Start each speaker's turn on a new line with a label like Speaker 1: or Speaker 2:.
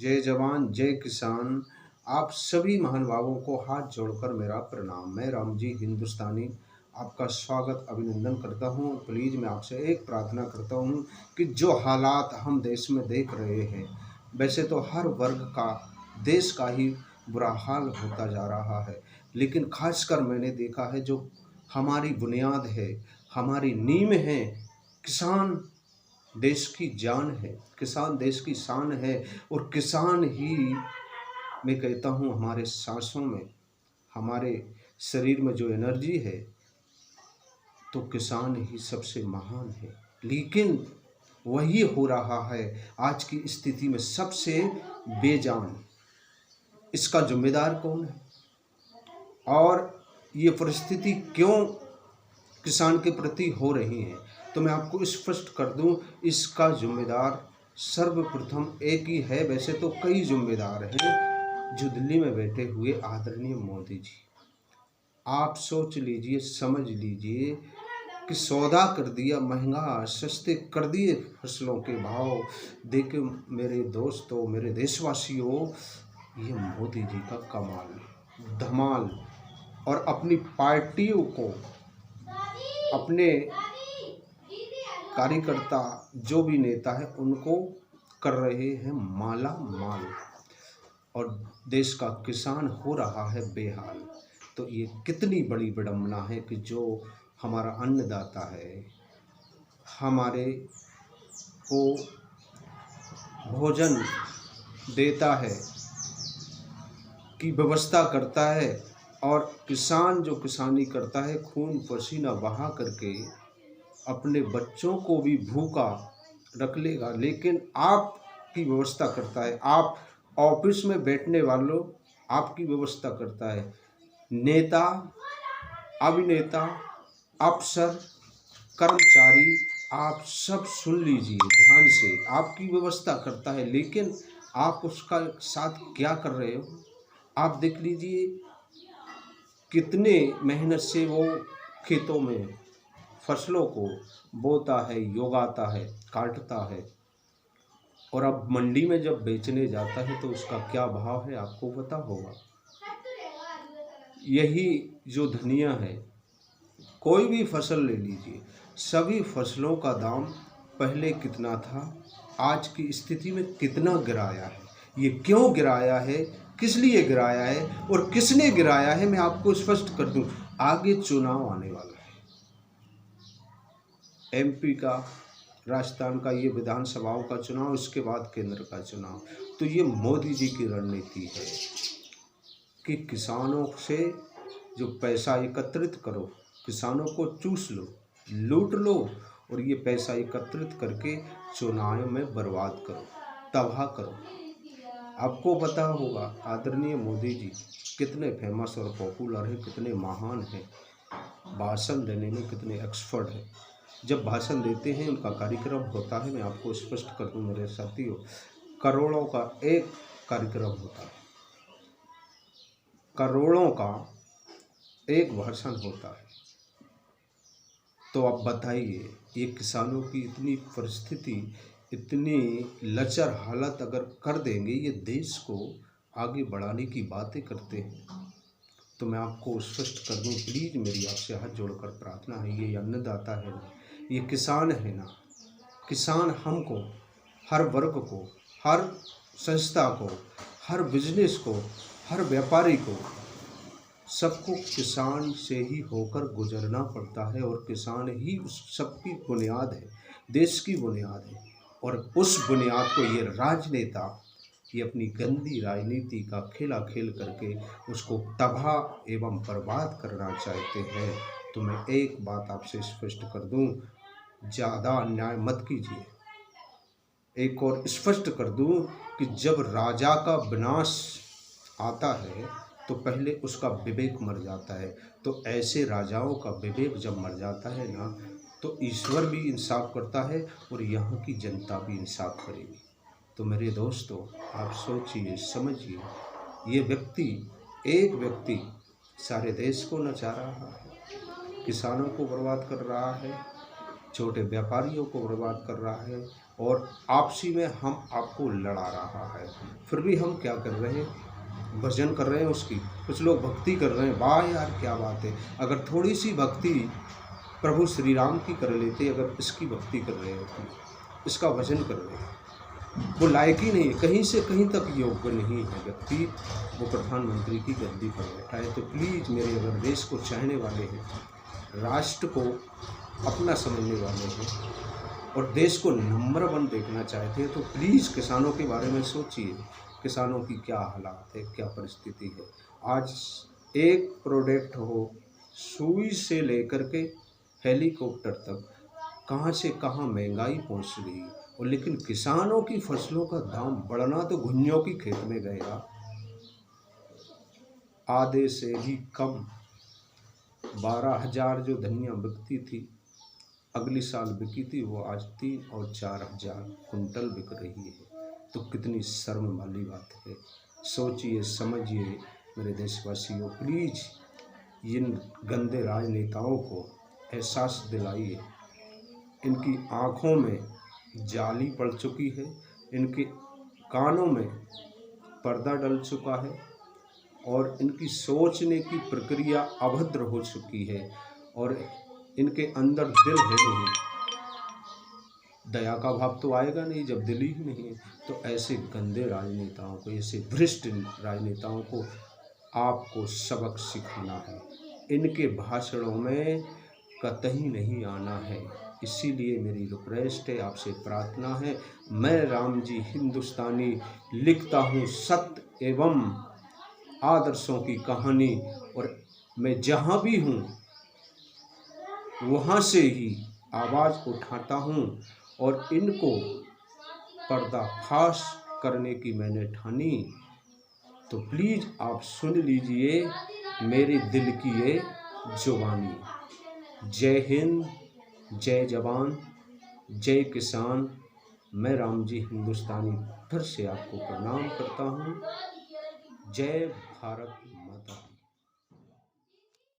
Speaker 1: जय जवान जय किसान। आप सभी महानुभावों को हाथ जोड़कर मेरा प्रणाम। मैं राम जी हिंदुस्तानी आपका स्वागत अभिनंदन करता हूँ। प्लीज़ मैं आपसे एक प्रार्थना करता हूँ कि जो हालात हम देश में देख रहे हैं, वैसे तो हर वर्ग का देश का ही बुरा हाल होता जा रहा है, लेकिन खासकर मैंने देखा है जो हमारी बुनियाद है, हमारी नींव है, किसान देश की जान है, किसान देश की शान है। और किसान ही, मैं कहता हूँ, हमारे सांसों में, हमारे शरीर में जो एनर्जी है, तो किसान ही सबसे महान है। लेकिन वही हो रहा है आज की स्थिति में सबसे बेजान। इसका जिम्मेदार कौन है और ये परिस्थिति क्यों किसान के प्रति हो रही है? तो मैं आपको स्पष्ट कर दूं, इसका जिम्मेदार सर्वप्रथम एक ही है। वैसे तो कई जिम्मेदार हैं, जो दिल्ली में बैठे हुए आदरणीय मोदी जी। आप सोच लीजिए, समझ लीजिए कि सौदा कर दिया महंगा, सस्ते कर दिए फसलों के भाव। देखिए मेरे दोस्तों, मेरे देशवासियों, ये मोदी जी का कमाल, धमाल, और अपनी पार्टियों को, अपने कार्यकर्ता जो भी नेता है उनको कर रहे हैं माला माल, और देश का किसान हो रहा है बेहाल। तो ये कितनी बड़ी विडंबना है कि जो हमारा अन्नदाता है, हमारे को भोजन देता है, की व्यवस्था करता है, और किसान जो किसानी करता है खून पसीना बहा करके अपने बच्चों को भी भूखा रख लेगा, लेकिन आपकी व्यवस्था करता है। आप ऑफिस में बैठने वालों, आपकी व्यवस्था करता है। नेता, अभिनेता, अफसर, कर्मचारी, आप सब सुन लीजिए ध्यान से, आपकी व्यवस्था करता है, लेकिन आप उसका साथ क्या कर रहे हो? आप देख लीजिए कितने मेहनत से वो खेतों में फसलों को बोता है, उगाता है, काटता है, और अब मंडी में जब बेचने जाता है तो उसका क्या भाव है आपको पता होगा। यही जो धनिया है, कोई भी फसल ले लीजिए, सभी फसलों का दाम पहले कितना था, आज की स्थिति में कितना गिराया है। ये क्यों गिराया है, किस लिए गिराया है और किसने गिराया है, मैं आपको स्पष्ट कर दूं। आगे चुनाव आने वाला है, एमपी का, राजस्थान का, ये विधानसभाओं का चुनाव, इसके बाद केंद्र का चुनाव। तो ये मोदी जी की रणनीति है कि किसानों से जो पैसा एकत्रित करो, किसानों को चूस लो, लूट लो, और ये पैसा एकत्रित करके चुनाव में बर्बाद करो, तबाह करो। आपको पता होगा आदरणीय मोदी जी कितने फेमस और पॉपुलर हैं, कितने महान हैं, भाषण देने में कितने एक्सपर्ट हैं। जब भाषण देते हैं, उनका कार्यक्रम होता है, मैं आपको स्पष्ट कर दूं मेरे साथियों, करोड़ों का एक कार्यक्रम होता है, करोड़ों का एक भाषण होता है। तो आप बताइए, ये किसानों की इतनी परिस्थिति, इतनी लचर हालत अगर कर देंगे, ये देश को आगे बढ़ाने की बातें करते हैं, तो मैं आपको स्पष्ट कर दूं, प्लीज़ मेरी आपसे हाथ जोड़कर प्रार्थना है, ये अन्नदाता है ना, ये किसान है ना। किसान हमको, हर वर्ग को, हर संस्था को, हर बिजनेस को, हर व्यापारी को, सबको किसान से ही होकर गुजरना पड़ता है, और किसान ही उस सबकी बुनियाद है, देश की बुनियाद है। और उस बुनियाद को ये राजनेता, ये अपनी गंदी राजनीति का खेला खेल करके उसको तबाह एवं बर्बाद करना चाहते हैं। तो मैं एक बात आपसे स्पष्ट कर दूं, ज़्यादा अन्याय मत कीजिए। एक और स्पष्ट कर दूं कि जब राजा का विनाश आता है तो पहले उसका विवेक मर जाता है। तो ऐसे राजाओं का विवेक जब मर जाता है ना, तो ईश्वर भी इंसाफ करता है और यहाँ की जनता भी इंसाफ करेगी। तो मेरे दोस्तों, आप सोचिए, समझिए, ये व्यक्ति, एक व्यक्ति सारे देश को नचा रहा है, किसानों को बर्बाद कर रहा है, छोटे व्यापारियों को बर्बाद कर रहा है, और आपसी में हम आपको लड़ा रहा है, फिर भी हम क्या कर रहे हैं, भजन कर रहे हैं उसकी। कुछ लोग भक्ति कर रहे हैं, वाह यार क्या बात है। अगर थोड़ी सी भक्ति प्रभु श्री राम की कर लेते, अगर इसकी भक्ति कर रहे हो, इसका भजन कर रहे हैं, वो लायक ही नहीं है, कहीं से कहीं तक योग्य नहीं है व्यक्ति, वो प्रधानमंत्री की गद्दी पर बैठा है। तो प्लीज़ मेरे अगर देश को चाहने वाले हैं, राष्ट्र को अपना समझने वाले हैं और देश को नंबर 1 देखना चाहते हैं, तो प्लीज़ किसानों के बारे में सोचिए। किसानों की क्या हालात है, क्या परिस्थिति है। आज एक प्रोडक्ट हो, सुई से लेकर के हेलीकॉप्टर तक, कहाँ से कहाँ महंगाई पहुँच गई। और लेकिन किसानों की फसलों का दाम बढ़ना तो घुन्नियों की खेत में गया, आधे से भी कम। 12,000 जो धनिया बिकती थी, अगली साल बिकी थी, वो आज 3 और 4,000 कुंटल बिक रही है। तो कितनी शर्म वाली बात है। सोचिए, समझिए मेरे देशवासियों, प्लीज़ इन गंदे राजनेताओं को एहसास दिलाइए। इनकी आँखों में जाली पड़ चुकी है, इनके कानों में पर्दा डल चुका है और इनकी सोचने की प्रक्रिया अभद्र हो चुकी है और इनके अंदर दिल है नहीं। दया का भाव तो आएगा नहीं जब दिल ही नहीं है। तो ऐसे गंदे राजनेताओं को, ऐसे भ्रष्ट राजनेताओं को आपको सबक सिखाना है। इनके भाषणों में कतई नहीं आना है। इसीलिए मेरी रिक्वेस्ट है, आपसे प्रार्थना है, मैं राम जी हिंदुस्तानी लिखता हूँ सत्य एवं आदर्शों की कहानी, और मैं जहाँ भी हूँ वहाँ से ही आवाज़ उठाता हूँ और इनको पर्दाफाश करने की मैंने ठानी। तो प्लीज़ आप सुन लीजिए मेरे दिल की ये जुबानी। जय हिंद, जय जवान, जय किसान। मैं राम जी हिंदुस्तानी फिर से आपको प्रणाम करता हूँ। जय भारत माता।